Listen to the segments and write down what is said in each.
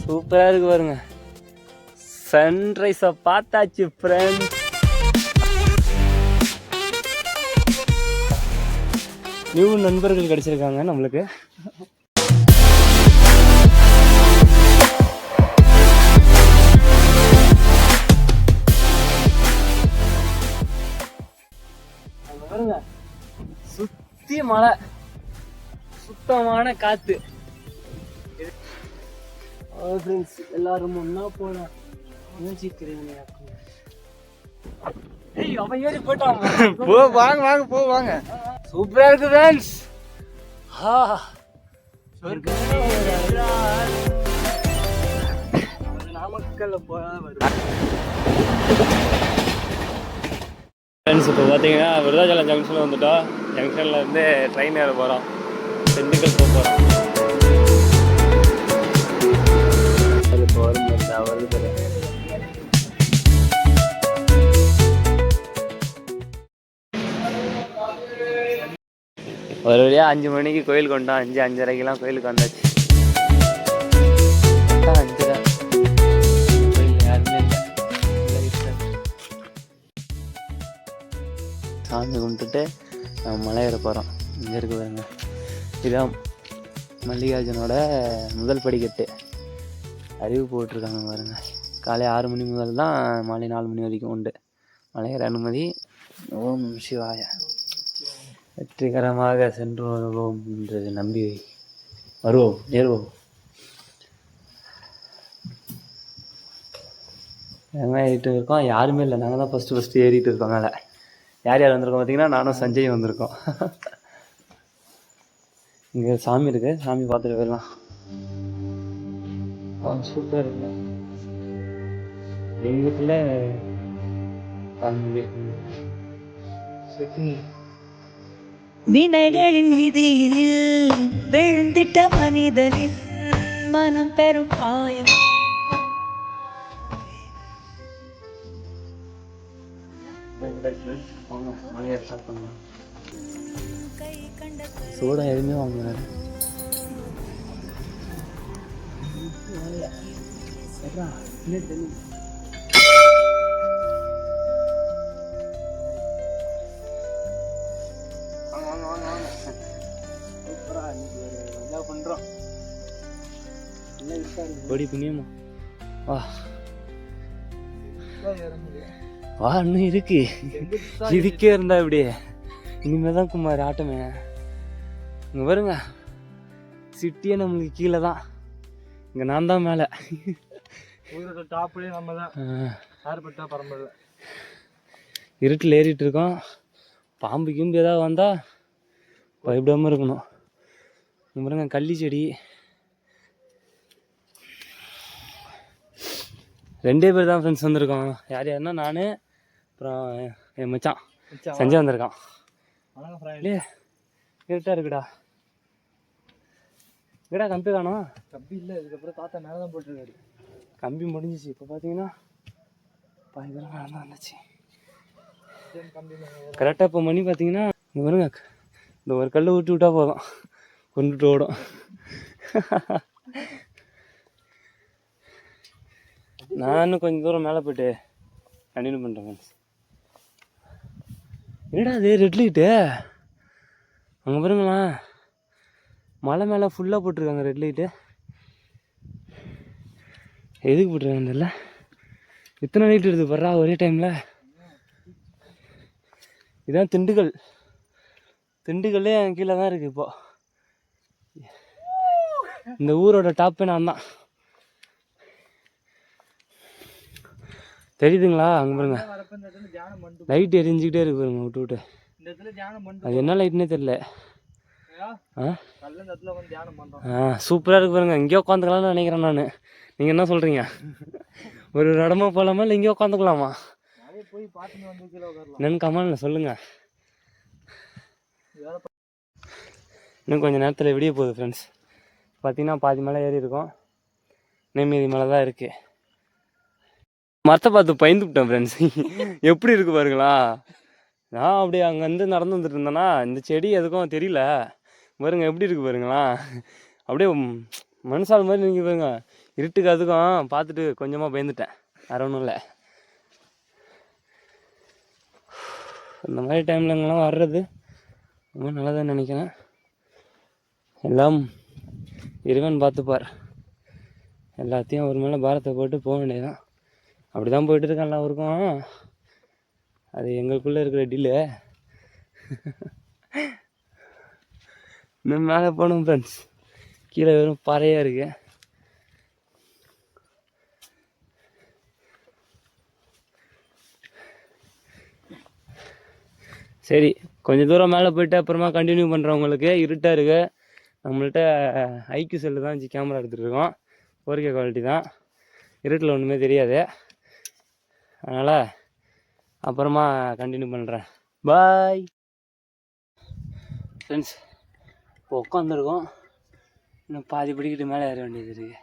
சூப்பராக இருக்கு பாருங்க. சன்ரைஸை பார்த்தாச்சு ஃப்ரெண்ட்ஸ். நியூ நண்பர்கள் கிடைச்சிருக்காங்க நம்மளுக்கு. பாருங்க, சுத்தி மலை, சுத்தமான காத்து. ஃப்ரெண்ட்ஸ் எல்லாரும் ஒன்னா போலாம். வாங்க. சூப்பரா இருக்கு ஃப்ரெண்ட்ஸ். நாமக்கல்ல ஃப்ரெண்ட்ஸ் இப்போ பார்த்தீங்கன்னா விருதாச்சலம் ஜங்ஷனில் வந்துட்டோம். ஜங்ஷனில் இருந்து ட்ரெயின் ஏற போகிறோம். திண்டுக்கல் போக போகிறோம். ஒரு வழியாக 5 மணிக்கு கோயிலுக்கு வந்தோம். 5:30க்கெல்லாம் கோயிலுக்கு வந்தாச்சு. 5:30 கோயில் யாருமே இல்லை. சாமி கும்பிட்டுட்டு நம்ம மலை ஏற போகிறோம். இங்கே இருக்கு பாருங்க, இதான் மல்லிகார்ஜுனோட முதல் படிக்கட்டு. அறிவு போட்டிருக்காங்க பாருங்க. காலை 6 மணி முதல் தான் மாலை 4 மணி வரைக்கும் உண்டு மலையேற அனுமதி. ஓம் சிவாய. வெற்றிகரமாக சென்று வருவோம் என்று நம்பி வருவோம், ஏறுவோம். ஏறிட்டு இருக்கோம். யாருமே இல்லை, நாங்கள் தான் ஃபஸ்ட்டு ஏறிட்டு இருக்கோம் மேலே. யார் வந்திருக்கோம் பார்த்தீங்கன்னா நானும் சஞ்சய் வந்திருக்கோம். இங்கே சாமி இருக்குது, சாமி பார்த்துட்டு போயிடலாம். சூப்பராக இருக்கு. எங்கள் வீட்டில் வினைகளின் விதியில் விழுந்திட்ட மனிதனின் மனம் பெரும் பாயம். சோடா எதுவுமே வாங்கினாரு. கொடி புண்ணியமா வா இன்னும் இருக்கு. இதுக்கே இருந்தா இப்படியே இனிமேதான் குமார் ஆட்டமே. இங்க பாருங்க, சிட்டியே நம்மளுக்கு கீழே தான். இங்க நான் தான் மேலே. டாப்லேயே நம்ம தான் ஏற்பட்டா பரம்பரை. இருட்டில் ஏறிட்டு இருக்கோம். பாம்பு கிம்பு ஏதாவது வந்தால் பயப்படாமல் இருக்கணும். பாருங்க கள்ளி செடி. 2 பேர் தான் ஃப்ரெண்ட்ஸ் வந்திருக்கோம். யார் யாருன்னா நான், அப்புறம் என் மச்சான் சஞ்சய் வந்திருக்கான். இல்லையே இருட்டா இருக்குடா. ஏடா கம்பி காணோம். கம்பி இல்லை, இதுக்கப்புறம் தாத்தா மேலே தான் போட்டுருக்காரு. கம்பி முடிஞ்சிச்சு. இப்போ பார்த்தீங்கன்னா இதெல்லாம் நல்லா இருந்துச்சு. கரெக்டாக இப்போ மணி பார்த்தீங்கன்னா இங்கே வருங்க, இந்த ஒரு கல் விட்டு விட்டா போதும், கொண்டுட்டு ஓடும். நானும் கொஞ்சம் தூரம் மேலே போய்ட்டு கண்டினியூ பண்ணுறேன் ஃப்ரெண்ட்ஸ். என்னடா அது ரெட் லைட்டு அங்கே பாருங்களா, மலை மேலே ஃபுல்லாக போட்டிருக்காங்க ரெட் லைட்டு. எதுக்கு போட்டிருக்காங்க தெரியல. இத்தனை லைட் இருக்குது பர்றா ஒரே டைமில். இதுதான் திண்டுக்கல். திண்டுக்கல்லே என் கீழே தான் இருக்குது இப்போ. இந்த ஊரோட டாப்பே நான் தான். தெரியுதுங்களா? அங்கே பாருங்க லைட் எரிஞ்சிக்கிட்டே இருக்கு பாருங்க விட்டு விட்டு. அது என்ன லைட்னே தெரியல. சூப்பராக இருக்கு பாருங்க. இங்கேயே உட்காந்துக்கலாம்னு நினைக்கிறேன் நான். நீங்கள் என்ன சொல்கிறீங்க? ஒரு இடமா போகலாமா இல்லை இங்கேயே உட்காந்துக்கலாமா? என்னன்னு கமெண்ட்ல சொல்லுங்கள். இன்னும் கொஞ்சம் நேரத்தில் விடிய போகுது ஃப்ரெண்ட்ஸ். பார்த்தீங்கன்னா பாதி மலை ஏறி இருக்கும், நெம்மதி மலை தான் இருக்குது. மரத்தை பார்த்து பயந்துவிட்டேன் ஃப்ரெண்ட்ஸ். எப்படி இருக்குது பாருங்களா. நான் அப்படியே அங்கேருந்து நடந்து வந்துட்டு இருந்தேன்னா இந்த செடி எதுக்கும் தெரியல பாருங்க. எப்படி இருக்குது பாருங்களா. அப்படியே மனுஷால் மாதிரி நீங்கள் பாருங்க. இருட்டுக்கு அதுக்கும் பார்த்துட்டு கொஞ்சமாக பயந்துட்டேன், வேற ஒன்றும் இல்லை. இந்த மாதிரி டைமில் இங்கெல்லாம் வர்றது ரொம்ப நல்லதுன்னு நினைக்கிறேன். எல்லாம் இறைவன் பார்த்துப்பார். எல்லாத்தையும் ஒரு மேலே பாரத்தை போட்டு போக வேண்டியதுதான். அப்படி தான் போயிட்டு இருக்கேன் எல்லாருக்கும். அது எங்களுக்குள்ளே இருக்கிற டீலு. இன்னும் மேலே போகணும் ஃப்ரெண்ட்ஸ். கீழே வெறும் பாறையாக இருக்கு. சரி, கொஞ்சம் தூரம் மேலே போயிட்டு அப்புறமா கண்டினியூ பண்ணுறவங்களுக்கு இருட்டாக இருக்கு. நம்மள்ட்ட ஐக்யூ செல்லு தான் வச்சு கேமரா எடுத்துகிட்டு இருக்கோம். 4K குவாலிட்டி தான். இருட்டில் ஒன்றுமே தெரியாது. அதனால் அப்புறமா கண்டினியூ பண்ணுறேன். Bye friends. இப்போ உட்காந்துருக்கோம். இன்னும் பாதி படிக்கிட்டு மேலே ஏற வேண்டியது இருக்குது.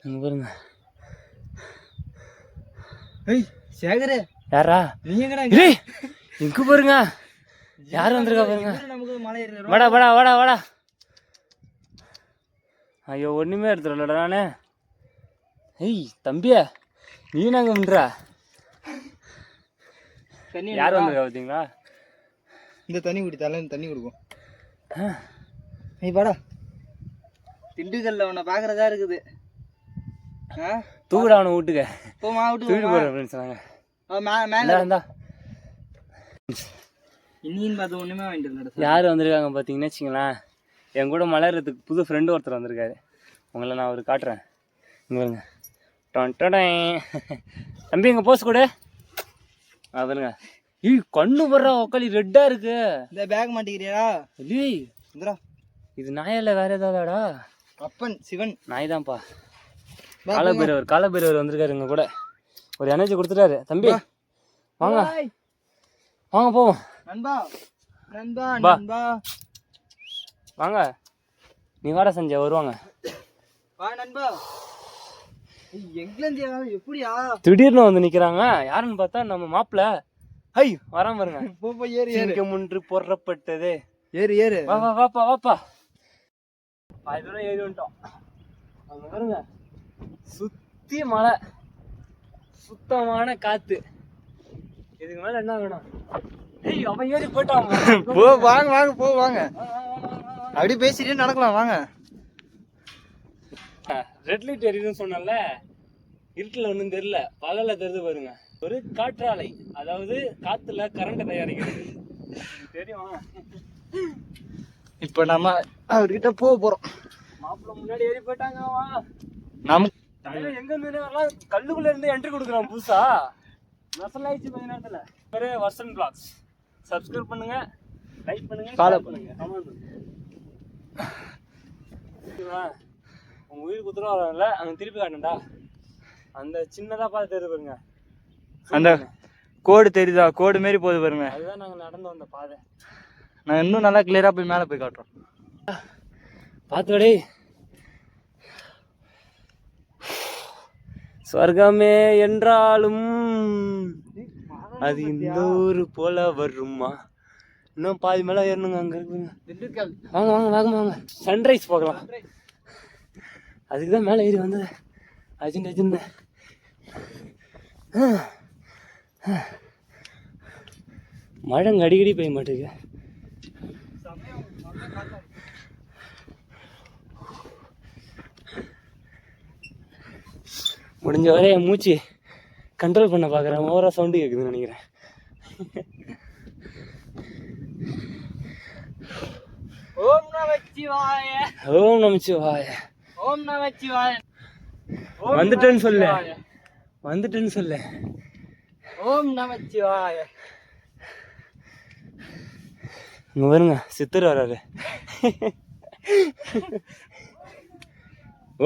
அங்கே பாருங்க. ஏய் சேகரே, யாரா நீ எங்கடா? இங்கே பாருங்க, யார் வந்திருக்கா பாருங்க. நமக்கு மலை ஏறுறோம். வாடா வாடா வாடா வாடா. ஐயோ ஒன்றுமே எடுத்துடலடா நானே. ஏய் தம்பியா, நீ நாங்கள் பண்ணுறா? யார் வந்திருக்கா பார்த்தீங்களா? இந்த தண்ணி குடி, தலைன்னு தண்ணி கொடுக்கும். நீ வாடா. திண்டுக்கல்ல உன்னை பார்க்குறதா இருக்குது. தூக்குடா அவனை வீட்டுக்கு. போமா விட்டு தூக்கிட்டு போகிறேன் ஃப்ரெண்ட்ஸ். நாங்கள் மேலே இருந்தா இன்னின்னு பார்த்து ஒன்றுமே வாங்கிட்டு இருந்தா. யார் வந்திருக்காங்க பார்த்தீங்கன்னு வச்சுங்களேன், என் கூட மலர்றதுக்கு புது ஃப்ரெண்டு ஒருத்தர் வந்திருக்காரு. உங்களை நான் ஒரு காட்டுறேன். இங்கே பாருங்க. தம்பி எங்கள் போஸ் கூட பாருங்க. ஏய் கண்ணு வர்றா உக்காளி ரெட்டாக இருக்கு. இந்த பேக் மாட்டிக்கிறியா? இல்லையே இந்தரா. இது நாயால வேற ஏதாவதாடா? அப்பன் சிவன் நாய் தான்ப்பா. காலபைரவர் வந்திருக்காரு எங்க கூட. ஒரு எனர்ஜி கொடுத்துட்டாரு. தம்பி வாங்க வாங்க போவோம். நண்பா நண்பா பா. நண்பா வாங்க, நீ வாடா சஞ்சய், வருவாங்க. வா நண்பா. எங்கிலேருந்து எப்படியா திடீர்னு வந்து நிக்கிறாங்க. யாருன்னு பார்த்தா நம்ம மாப்பிள்ள. ஐ வராம பாருங்க. போ ஏறு ஏறு. சிங்கம் ஒன்று போடுறப்பட்டது. ஏறு ஏறு. வா வா வாப்பா வாப்பா. பாதி தூரம் ஏறி வந்துட்டோம். அங்க பாருங்க, சுத்தி மலை, சுத்தமான காத்து. இதுக்கு மேல என்ன வேணும்? ஏய் அவன் ஏறி போயிட்டான். போ வாங்க வாங்க போ வாங்க. அப்படி பேசிட்டே நடக்கலாம் வாங்க. ரெட் லைட் எரியுதுன்னு சொன்னல, இருட்டில் ஒன்றும் தெரியல, பகலில் தெரிஞ்சு பாருங்க. ஒரு காற்றாலை, அதாவது காத்துல கரண்ட் தயாரிக்கிறது தெரியும். இப்போ நம்ம அவர்கிட்ட போக போறோம். மாப்பிள்ள முன்னாடி ஏறி போயிட்டாங்க. நமக்கு எங்க இருந்து வரலாம், கல்லுக்குள்ள இருந்து என்ட்ரி கொடுக்குறான் புதுசா. நசல் ஆயிடுச்சு கொஞ்ச நேரத்துல. பேரு வர்சன் பிளாக்ஸ். சப்ஸ்கிரைப் பண்ணுங்க, லைக் பண்ணுங்க, ஃபாலோ பண்ணுங்க, கமெண்ட் பண்ணுங்க. உங்க உயிர் குத்துரும் வரல. அங்க திருப்பி காட்டுண்டா, அந்த சின்னதா பார்த்து தெரியுது பாருங்க. அந்த கோடு தெரியுதா? கோடு மாரி போகுது பாருங்க. அதுதான் நாங்க நடந்து வந்த பாதை. நான் இன்னும் நல்லா கிளியரா போய் மேலே போய் காட்டுறோம். பார்த்துடே. சொர்க்கமே என்றாலும் அது இந்த ஊரு போல வருமா? இன்னும் பாதி மேலே ஏறணுங்க. அங்கே இருக்குங்க. திண்டுக்கல். வாங்க வாங்க வாங்க வாங்க, சன்ரைஸ் பார்க்கலாம். அதுக்கு தான் மேலே ஏறி வந்தது. அஜெண்ட் மழைங்க அடிக்கடி பெய்ய மாட்டேங்குது. முடிஞ்ச வரை என் மூச்சு கண்ட்ரோல் பண்ண பார்க்குறேன். ஓவரா சவுண்டு கேட்குதுன்னு நினைக்கிறேன். ஓம் நமச்சிவாய. ஓம் நமச்சிவாய. ஓம் நமச்சிவாய. வந்துட்டேன்னு சொல்லு, வந்துட்டேன்னு சொல்லு. ஓம் நமச்சிவாய. இங்க பாருங்க, சித்தர் வர்றாரு.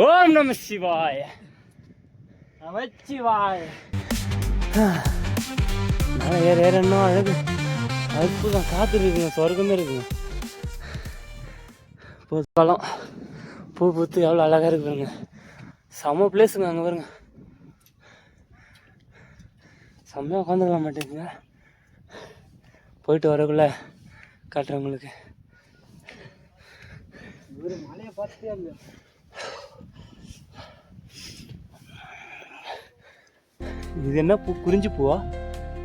ஓம் நம சிவாய. நமச்சிவாய. மேலே ஏற ஏற இன்னும் அழகு அற்புதம். காத்து இருக்குங்க, சொர்க்கமே இருக்குங்க. காலம் பூ பூத்து எவ்வளோ அழகாக இருக்கு பாருங்க. செம்ம பிளேஸுங்க. அங்கே பாருங்க, செம்மையாக உட்காந்துக்கலாம் மாட்டேங்குங்க. போயிட்டு வரக்குள்ள காட்டுறேன் உங்களுக்கு. மலையை பார்த்துட்டே இல்லை. இது என்ன பூ? குறிஞ்சி பூவா?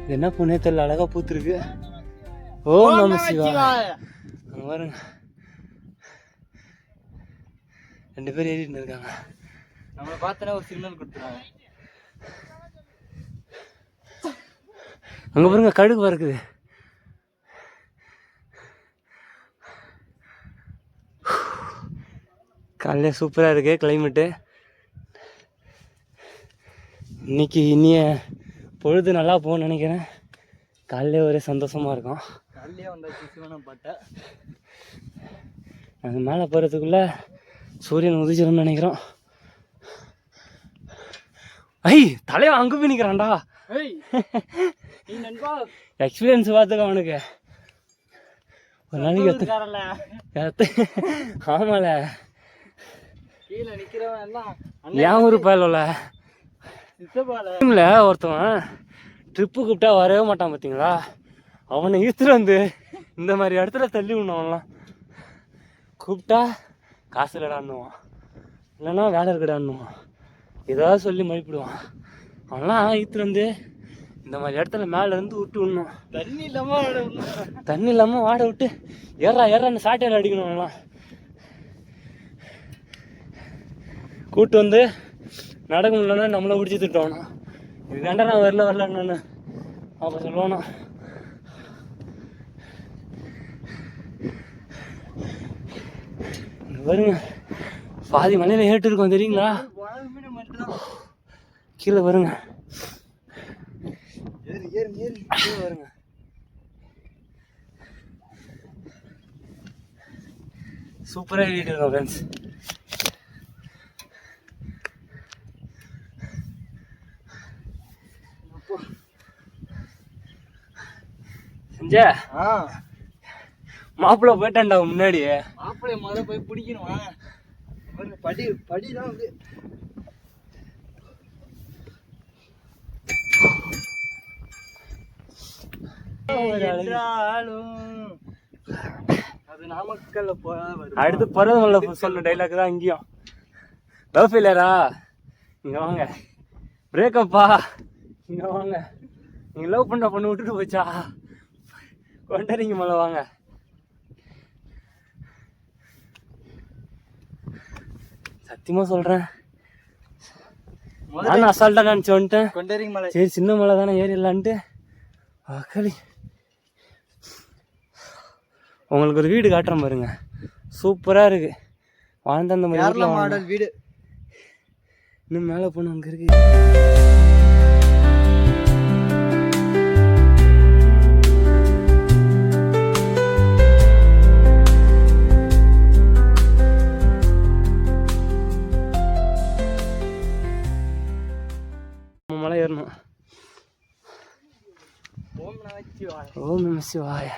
இது என்ன பூனே தெரியல, அழகா பூத்துருக்கு. ஓ நம சிவா. அங்க பாருங்க, 2 பேர் ஏறிட்டு இருக்காங்க. நம்மளை பார்த்தனா ஒரு சிக்னல் கொடுத்துருவாங்க. அங்க பாருங்க, கழுகு பறக்குது. காலையில சூப்பராக இருக்கு கிளைமேட்டு. இன்னைக்கு இனிய பொழுது நல்லா போகணும்னு நினைக்கிறேன். காலையிலே ஒரே சந்தோஷமாக இருக்கும். காலையிலே வந்தாச்சு சிவனப்பாட்டை. நாங்கள் மேலே போகிறதுக்குள்ள சூரியன் உதிச்சிடும்னு நினைக்கிறோம். ஐ தலைவன் அங்கே போய் நிற்கிறான்டா. எக்ஸ்பீரியன்ஸ் பார்த்துக்க அவனுக்கு. ஒரு நாளைக்கு ஆமால கீழே நிற்கிறவன் எல்லாம் ஏன் ஒரு பயல ஒருத்தவன் ட்ரிப்பு கூப்பிட்டா வரவே மாட்டான் பார்த்தீங்களா? அவனை ஈத்துட்டு வந்து இந்த மாதிரி இடத்துல தள்ளி விடணும்லாம். கூப்பிட்டா காசு இல்லடான்னுவான், இல்லைன்னா வேலை இருக்கடான்னுவான், ஏதாவது சொல்லி மதிப்பிடுவான். அவன்லாம் ஈத்துட்டு வந்து இந்த மாதிரி இடத்துல மேலே இருந்து விட்டு விடணும். தண்ணி இல்லாமல் வாட விட்டு ஏறான்னு சாட்டையில் அடிக்கணும். அவன்லாம் கூப்பிட்டு வந்து நடக்க முடியலன்னா நம்மளை பிடிச்சி திட்டோம்னா, இதுதாண்டா நான் வரலன்னு அப்போ சொல்லுவானா. வருங்க, பாதி மலையில் ஏட்டு இருக்கோம் தெரியுங்களா? கீழே வருங்க, வருங்க. சூப்பராக ஏறிட்டு இருக்கோம் ஃப்ரெண்ட்ஸ். செஞ்சா மாப்பிள்ளை போயிட்டான்டா முன்னாடி. மாப்பிள்ளை முதல்ல போய் பிடிக்கணும். படிதான் வந்து அது நாமக்கல்ல அடுத்து பருவமல்ல சொல்ல டைலாக் தான் இங்கேயும். லவ் ஃபெயிலியரா? இங்க வாங்க. பிரேக்கப்பா? இங்க வாங்க. நீங்க லவ் பண்ண பொண்ணு விட்டுட்டு போச்சா? கொண்டறிங்க மேல வாங்க. சத்தியமா சொல்றேன், நானும் அசால்ட்டா நினைச்சு வந்துட்டேன். கொண்டறிங்க மலை சரி சின்ன மலை தானே ஏறிடலான்ட்டு. அக்களி உங்களுக்கு ஒரு வீடு காட்டுறேன் பாருங்க, சூப்பரா இருக்கு. வாழ்ந்த அந்த மாதிரி மாடல் வீடு. இன்னும் மேலே போன அங்க இருக்கு. மலை ஏறணும். ஓம் நம சிவாய.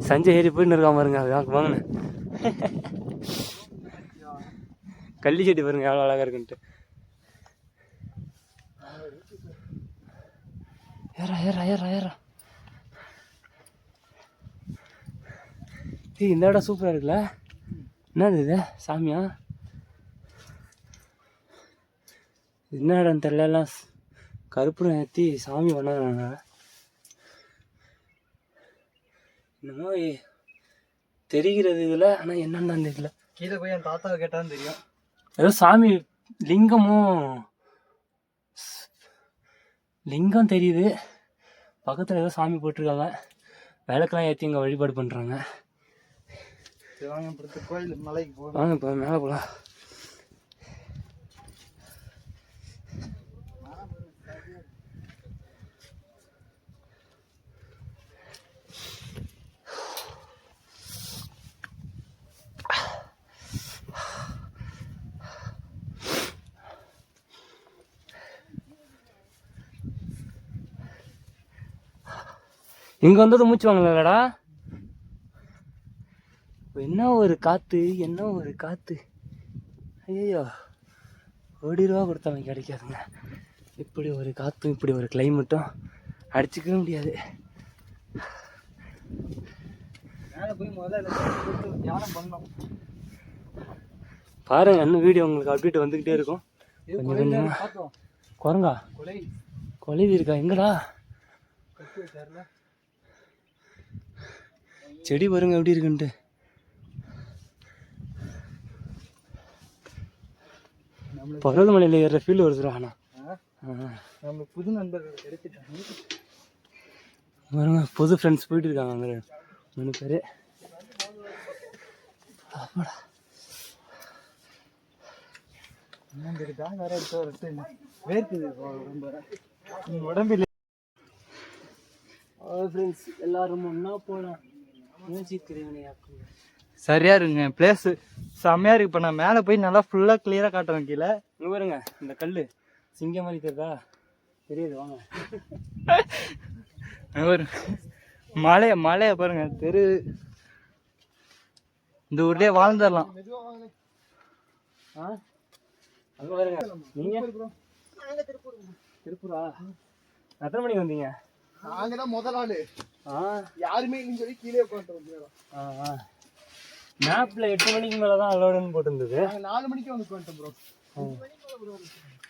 சஞ்சய் ஏறி போயின்னு இருக்கான் பாருங்க, அதுதான் வாங்கினேன். கள்ளி செடி பாருங்க எவ்வளோ அழகா இருக்குன்ட்டு. ஏறா ஏறா ஏறா ஏறா. இந்த இடம் சூப்பராக இருக்குல்ல? என்னது இது சாமியா? என்ன இடம் தெரியல, எல்லாம் கருப்புரம் ஏற்றி சாமி பண்ணாங்க. என்னமோ தெரிகிறது இதில், ஆனால் என்னன்னு தெரியல. கீழே போய் என் தாத்தாவை கேட்டான்னு தெரியும். ஏதோ சாமி லிங்கம் தெரியுது. பக்கத்தில் ஏதோ சாமி போட்டிருக்காங்க. விளக்கெல்லாம் ஏற்றி இங்கே வழிபாடு பண்ணுறாங்க. கோயில் மலைக்கு போகலாம். வாங்க இப்போ மேலே போகலாம். இங்கே வந்தது மூச்சு வாங்கலடா. என்ன ஒரு காற்று, என்ன ஒரு காற்று. ஐயோ, ₹1 கொடுத்தாலும் கிடைக்காதுங்க. இப்படி ஒரு காற்றும் இப்படி ஒரு கிளைமேட்டும் அடிச்சுக்கவே முடியாது. மேலே போய் முதல்ல தியானம் பண்ணோம். பாருங்க, இன்னும் வீடியோ உங்களுக்கு அப்டேட் வந்துக்கிட்டே இருக்கும். கொஞ்சம் கொஞ்சமாக குரங்கா கொலைவி இருக்கா எங்கடா? செடி பாருங்க எப்படி இருக்குன்ட்டு. பர்வதமலையில் ஏறுற ஃபீல் வருதுடா. ஆனால் நம்ம புது நண்பர்கள் கிடைச்சிட்டாங்க பாருங்க, புது ஃப்ரெண்ட்ஸ் போயிட்டு இருக்காங்க அங்கே 3 பேர். உடம்பில் ஃப்ரெண்ட்ஸ் எல்லாரும் ஒன்றா போகலாம். சரியா இருக்குங்க பிளேஸ், செம்மையா இருக்கு. இப்போ நான் மேலே போய் நல்லா ஃபுல்லாக கிளியராக காட்டுறேன். கீழே இங்கே பாருங்க, இந்த கல் சிங்கம் மாதிரி தெரியுதா? தெரியுது வாங்க. மலையை பாருங்க, தெரு இந்த ஊர்லயே வாழ்ந்துடலாம். அங்கே பாருங்க. நீங்கள் திருப்பூரா? எத்தனை மணிக்கு வந்தீங்க? நாங்கள் தான் முதல் நாள். யாருமே இல்லைன்னு சொல்லி கீழே உட்காந்துட்டோம். மேப்பில் 8 மணிக்கு மேலே தான் அலோடுன்னு போட்டுருந்தது. 4 மணிக்கு வந்து உட்காந்துட்டோம் ப்ரோ.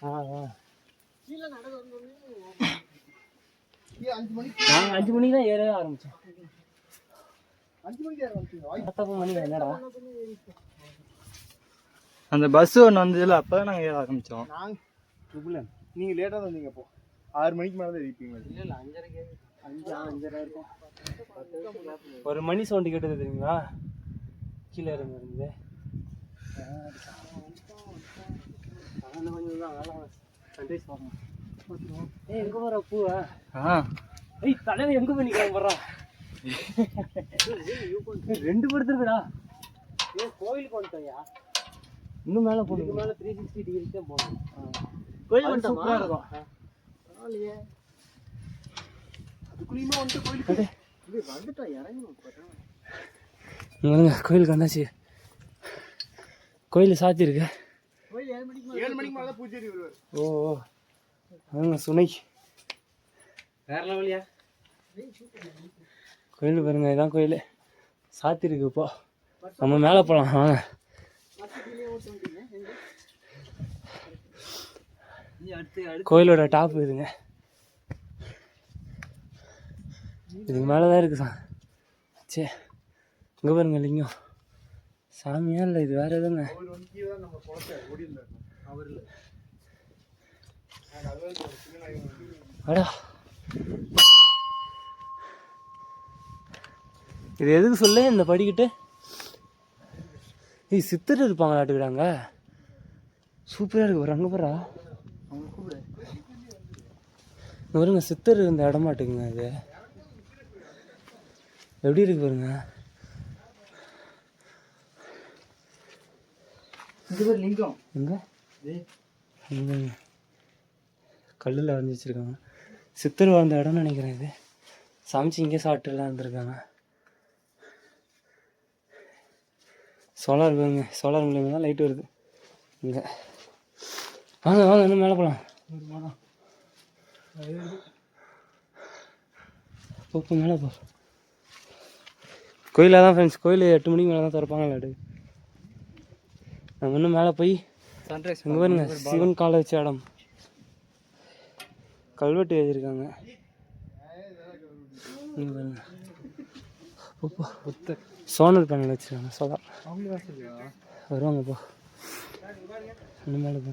நாங்கள் 5 மணிக்கு தான் ஏறவே ஆரம்பித்தோம். 5 மணிக்கு ஆரம்பிச்சோம். 10 மணி என்னடா? அந்த பஸ் ஒன்று வந்ததில்ல, அப்போ தான் நாங்கள் ஏற ஆரம்பித்தோம். நீங்கள் லேட்டாக தான் வந்தீங்க. அப்போ 6 மணிக்கு மேலே தான் இருப்பீங்க. இல்லை 5:30 5:30 இருக்கும். 1 மணி சவுண்டு கேட்டது தெரியுங்களா? கீழே இருந்து கொஞ்சம் தான் வேலை சன்ரைஸ் பார்க்கணும். எங்கே வர பூவா? தலைவர் எங்கே போய் நிற்கிறாங்க போடுறா? 2 படுத்துருக்குடா. கோயிலுக்கு வந்துட்டோம்யா. இன்னும் மேலே போகணும். மேலே 360 டிகிரி தான் போகணும். கோயில் சூப்பராக இருக்கும். அதுக்குள்ளேயுமே வந்துட்டு கோயிலுக்கு வந்துட்டோம். இறங்கணும். கோயிலுக்கு வந்தாச்சு. கோயில் சாத்தியிருக்கு. 7 மணிக்கு மேலே பூஜை வருவார். ஓ அதுங்க சுனை வேற லெவலியா? கோயில் பாருங்க, இதான் கோயில் சாத்தியிருக்கு. இப்போ நம்ம மேலே போகலாம் வாங்க. கோயிலோட டாப் இதுங்க. இதுக்கு மேலே தான் இருக்கு சார். சே இங்கே பாருங்க லிங்கம். சாமியா இல்லை, இது வேற எதுங்க. அடா இது எதுக்கு சொல்ல இந்த படிக்கிட்டு? சித்தர் இருப்பாங்க நாட்டுக்கிறாங்க. சூப்பராக இருக்கு பாரு. அங்கே போறா வருங்க, சித்தர் இந்த இடமாட்டுக்குங்க. இது எப்படி இருக்கு பாருங்க. லிங்கம் எங்க கல்லில் வரைஞ்சி வச்சுருக்காங்க. சித்தர் வாழ்ந்த இடம்னு நினைக்கிறேன். இது சமைச்சு இங்கே சாப்பிட்டுலாம் இருந்திருக்காங்க. சோலார் பாருங்க, சோலார் மூலியமாக தான் லைட் வருது இங்கே. வாங்க வாங்க இன்னும் மேலே போகலாம். போ மேலே போ. கோயிலாக தான் ஃப்ரெண்ட்ஸ். கோயில் 8 மணிக்கு மேலே தான் திறப்பாங்க. லாடு நம்ம இன்னும் மேலே போய் சன்ரைஸ் இங்கே பாருங்க, சிவன் காலை வச்ச இடம். கல்வெட்டு எழுதியிருக்காங்க. இங்கே பாருங்க, சோனர் பேனல் வச்சுருக்காங்க. சோலார் வருவாங்க. போ இன்னும் மேலே போ.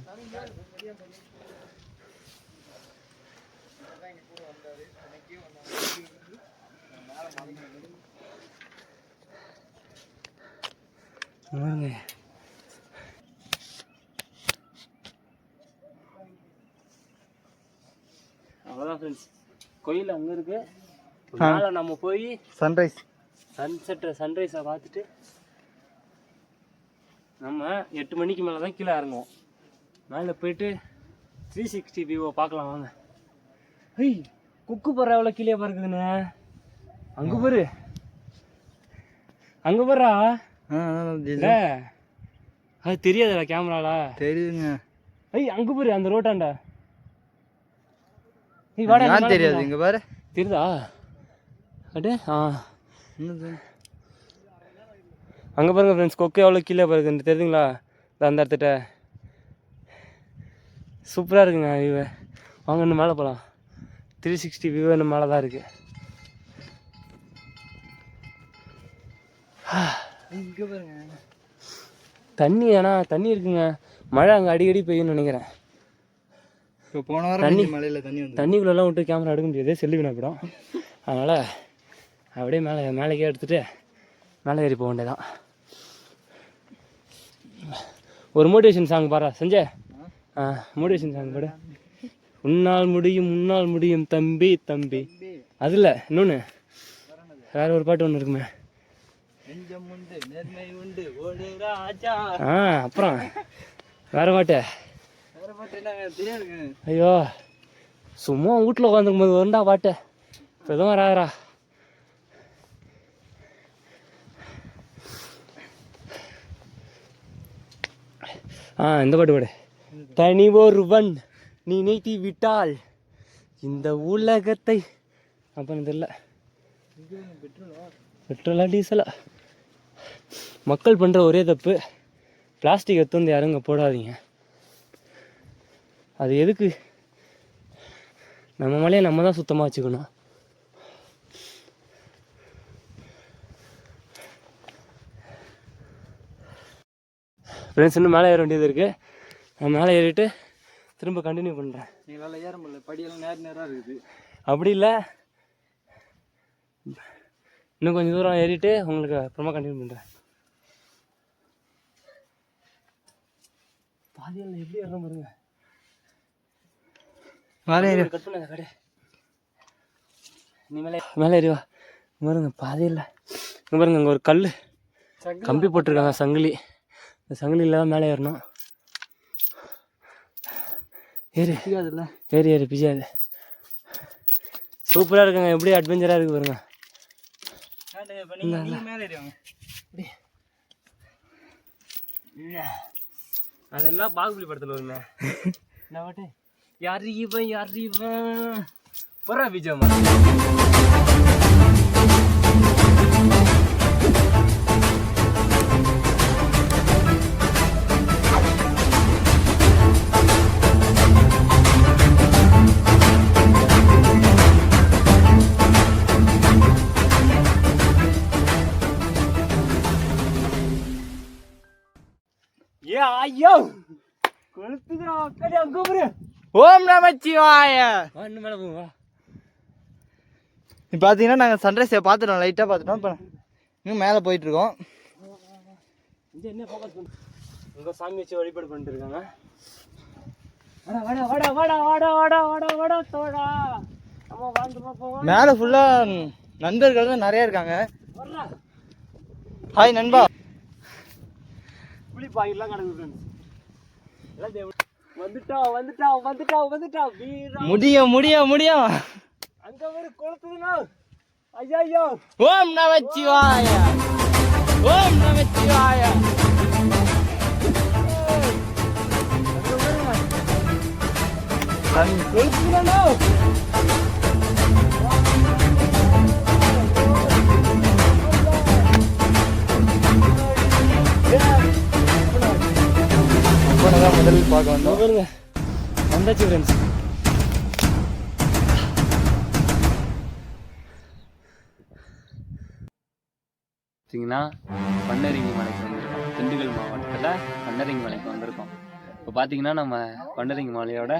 அவ்வளோதான் ஃப்ரெண்ட்ஸ். கோயில் அங்கே இருக்கு. மேலே நம்ம போய் சன்ரைஸ் சன்ரைஸை பார்த்துட்டு நம்ம 8 மணிக்கு மேலே தான் கீழே இறங்குவோம். மேலே போயிட்டு 360 வியூவை பார்க்கலாம் வாங்க. குக்கு போடுற எவ்வளோ கீழே பறக்குதுண்ணே. அங்கே போரு, அங்கே போடுறா. அது தெரியாதுடா கேமரால. தெரியுதுங்க. அங்கே போரு அந்த ரோட்டாண்டா. தெரியாது இங்கே பாரு. தெரியுதா? அடே அங்கே பாருங்க ஃப்ரெண்ட்ஸ், கொக்கு எவ்வளோ கீழே பாருங்க தெரியுதுங்களா? அந்த இடத்துட்ட சூப்பராக இருக்குங்க வியூ. வாங்க இன்னும் மேலே போகலாம். 360 வியூ இன்னும் மேலே தான் இருக்குது. இங்கே பாருங்க தண்ணி, ஆனால் தண்ணி இருக்குங்க. மழை அங்கே அடிக்கடி பெய்யும்னு நினைக்கிறேன். இப்போ போன வாரம் தண்ணி மழையில் தண்ணி வந்து தண்ணிக்குள்ளெல்லாம் விட்டு கேமரா எடுக்க முடியாது, செல்லு வீணாப்பிடும். அதனால் அப்படியே மேலேக்கே எடுத்துகிட்டு மேலே ஏறி போக வேண்டியதான். ஒரு மோட்டிவேஷன் சாங் பாரா செஞ்சே. மோட்டிவேஷன் சாங் பாடு. உன்னால் முடியும் உன்னால் முடியும் தம்பி தம்பி. அதில் இன்னொன்று வேற ஒரு பாட்டு ஒன்று இருக்குமே. அப்புறம் வேற பாட்டு. ஐயோ சும்மா வீட்டில் உட்காந்துக்கும் போது வருண்டா பாட்டு. இப்போ எதுவும் வராதரா. இந்த பாட்டு பாடு. தனி ஒருவன் நினைத்து விட்டால் இந்த உலகத்தை. அப்புறம் தெரியல. பெட்ரோலா டீசலா? மக்கள் பண்ணுற ஒரே தப்பு, பிளாஸ்டிக் எடுத்து வந்து யாரும் இங்கே போடாதீங்க. அது எதுக்கு? நம்ம மலையை நம்ம தான் சுத்தமாக வச்சுக்கணும். ஃப்ரெண்ட்ஸ் இன்னும் மேலே ஏற வேண்டியது இருக்குது. நான் மேலே ஏறிட்டு திரும்ப கண்டினியூ பண்ணுறேன். எங்களால் ஏற முடியல, படியெல்லாம் நேராக இருக்குது. அப்படி இல்லை, இன்னும் கொஞ்சம் தூரம் ஏறிட்டு உங்களுக்கு அப்புறமா கண்டினியூ பண்ணுறேன். பாதியில் எப்படி ஏறணும் பாருங்க. கட் பண்ண கடை நீ மேலே ஏறி வா. பாருங்க பாதியில் இங்கே பாருங்க, அங்கே ஒரு கல் கம்பி போட்டிருக்காங்க, சங்கிலி. இந்த சங்கிலியில் தான் மேலே ஏறணும். ஏறி ஏறி ஏறி பிஜாது. சூப்பராக இருக்குங்க. எப்படி அட்வென்ச்சராக இருக்குது பாருங்க. அதெல்லாம் பாகுபலி படத்தில் வருமே. என்ன பாட்டு? யார் இவன் போறா விஜயமா. ஐயோ கொளுத்துக்கிறா அக்கடி. அங்கே போரு. ஓம் நமச்சிவாய. இன்னும் மேலே போவா. இப்போ பார்த்தீங்கன்னா நாங்கள் சன்ரைஸை பார்த்துட்டோம், லைட்டாக பார்த்துட்டோம். இப்போ இன்னும் மேலே போயிட்டுருக்கோம். என்ன ஃபோக்கஸ் பண்ணு. உங்கள் சாமி வச்சு வழிபாடு பண்ணிட்டு இருக்காங்க. வாடா வாடா வாடா வாடா வாடா வாடா வாடா தோடா. நம்ம வாழ்ந்து பார்ப்போம். மேலே ஃபுல்லாக நண்பர்கள் தான் நிறையா இருக்காங்க. ஹாய் நண்பா. புளி பாயிலாம் கிடக்குது. வந்துட்டா வீரா. முடியும் முடியும் முடியும். அங்க ஒரு கொளுத்துதுனா. ஐயோ. ஓம் நமச்சிவாய. ஓம் நமச்சிவாய. கொளுத்துதுனா. முதலில் பார்க்க வந்தோம். வந்தாச்சு ஃப்ரெண்ட்ஸ். பார்த்தீங்கன்னா பண்டரிங்கி மலைக்கு வந்திருக்கோம். திண்டுக்கல் மாவட்டத்தில் பண்டரிங்கி மலைக்கு வந்திருக்கோம். இப்போ பார்த்தீங்கன்னா நம்ம பண்டரிங்கி மலையோட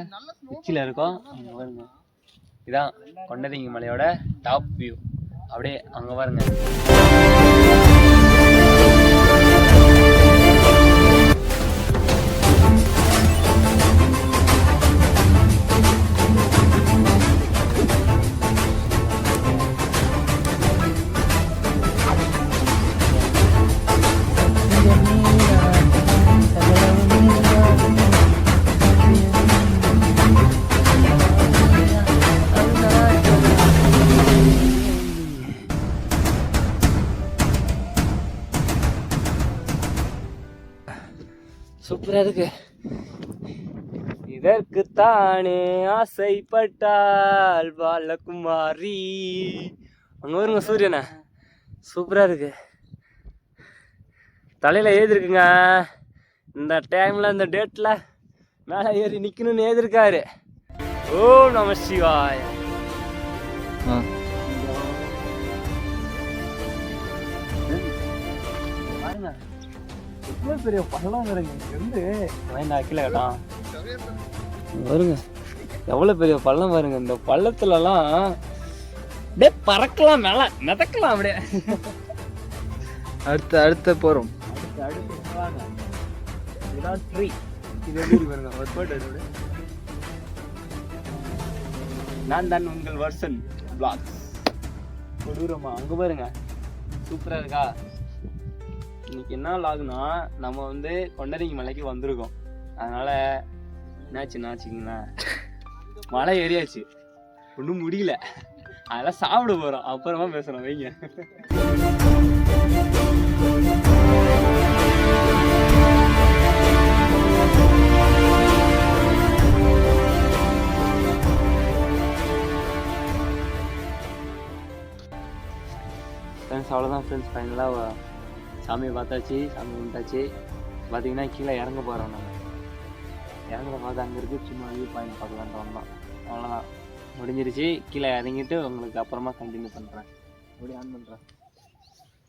உச்சியில் இருக்கோம். அங்கே பாருங்க, இதான் பண்டரிங்கி மலையோட டாப் வியூ. அப்படியே அங்கே பாருங்க. சூப்பராக இருக்கு. இதற்குத்தானே ஆசைப்பட்டால் பாலகுமாரி. அங்கே வருங்க சூரியனை. சூப்பராக இருக்கு. தலையில் எழுதிருக்குங்க, இந்த டைமில் இந்த டேட்டில் மேலே ஏறி நிற்கணும்னு ஏதிருக்காரு. ஓம் நம சிவாய. பாருங்க எவ்வளோ பெரிய பள்ளம் வருங்க. இருந்து வேண்டாம் கீழே கேட்டான் வருங்க. எவ்வளோ பெரிய பள்ளம் வருங்க. இந்த பள்ளத்துலலாம் அப்படியே பறக்கலாம், மேலே மிதக்கலாம் அப்படியே. அடுத்த போகிறோம். இதுதான் ட்ரீ. இது எப்படி பாருங்க ஒரு போட்டோ எடுத்து. நான் தான் உங்கள் வர்சன் பிளாக்ஸ். கொடூரமா அங்கே பாருங்க சூப்பராக இருக்கா. இன்னைக்கு என்ன லாகுனா நம்ம வந்து கொண்டரிங்க மலைக்கு வந்திருக்கோம். அதனால என்னாச்சுன்னா வச்சுக்கோங்களேன், மலை ஏறியாச்சு, ஒன்றும் முடியல. அதெல்லாம் சாப்பிட போகிறோம், அப்புறமா பேசுகிறோம் வைங்க. ஃப்ரெண்ட்ஸ் அவ்வளோதான் ஃப்ரெண்ட்ஸ். ஃபைனலாக சாமியை பார்த்தாச்சு, சாமி கும்பிட்டாச்சு. பார்த்தீங்கன்னா கீழே இறங்க போகிறோம். நம்ம இறங்குற பார்த்து அங்கே இருக்குது, சும்மா வியூ பாயிண்ட் பார்க்கலான்ட்டு வந்தோம். அவ்வளோதான் முடிஞ்சிருச்சு. கீழே இறங்கிட்டு உங்களுக்கு அப்புறமா கண்டினியூ பண்ணுறேன். அப்படி ஆன் பண்ணுறேன்.